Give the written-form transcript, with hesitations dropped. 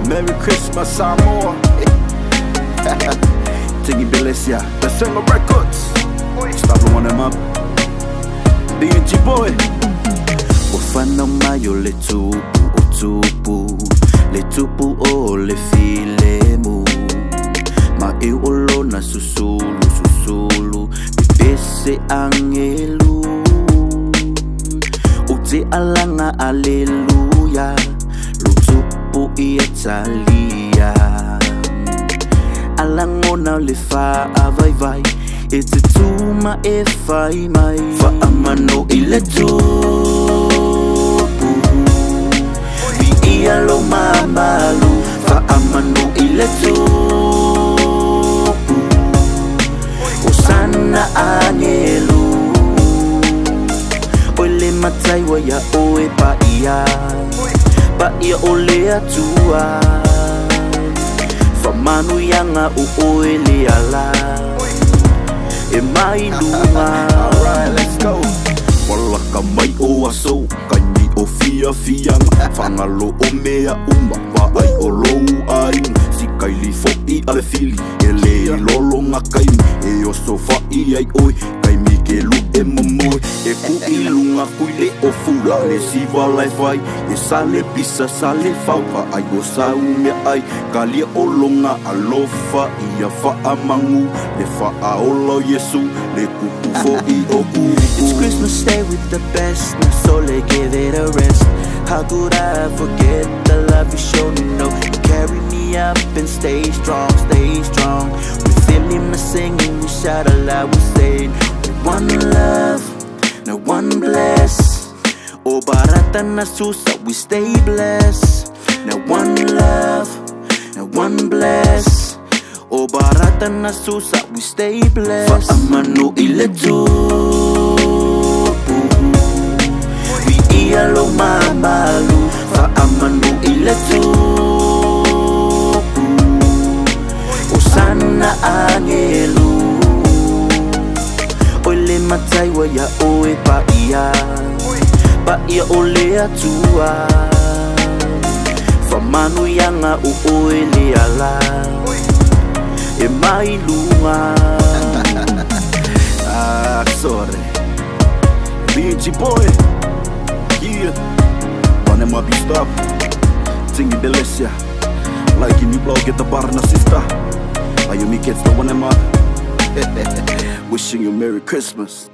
Merry Christmas, Samoa. Tingy Bellesia, Pesega Records. Stop blowing them up. BG boy. Ufana mayo le tupu o tupu, le tupu o le filemu. Ma e olo na susulu susulu, bibese angelu. Uti alanga aleluya, lutupu ietalia. Alangona le fa vai vai, it's a tuma e fai mai. Fa amano ile tupu, vi ia lo mamalu. Fa amano ile tupu, osana angelu. Ole matai wa ya oe pa ia ole atua. Famanu yanga uoe le ala, e mai lunga. Alright, let's go. Wala ka mai o aso, kanyi o fia fianga. Fangalo o mea uma, wa ai o lou ai. Si kaili fo i ale fili, e le lolo ngakai. E o sofa i ai oi, kai mi ke lu e momoi. E ku i lunga kuile o fula, le siva lai fai. E sale pisa sale faupa, ai o sau mea ai. Kalia o longa alofa, ia fa amangu. Le fa aolo Yesu, le kuku fo i o ku. It's Christmas Day with the best, now so let's give it a rest. How could I forget the love you showed me? No, you carry me up and stay strong, stay strong. We feel him singing, we shout aloud, we say one love, no one bless. Oh, barata na susa, we stay blessed. Now one love, now one bless. Oh, barata na susa, we stay blessed. Fa amano ile tupu, vi ia lo mamalu. Fa amano ile tupu, osana angelu. Ole matai wa ya oe pa ia ole atua. Famanu yanga uoe le ala, e mai lunga. Sorry. BG boy. Yeah. Wanna my be stop. Tingy Bellesia. Like in you blow get the bar na sister. Are you me kids the one am I? Wishing you Merry Christmas.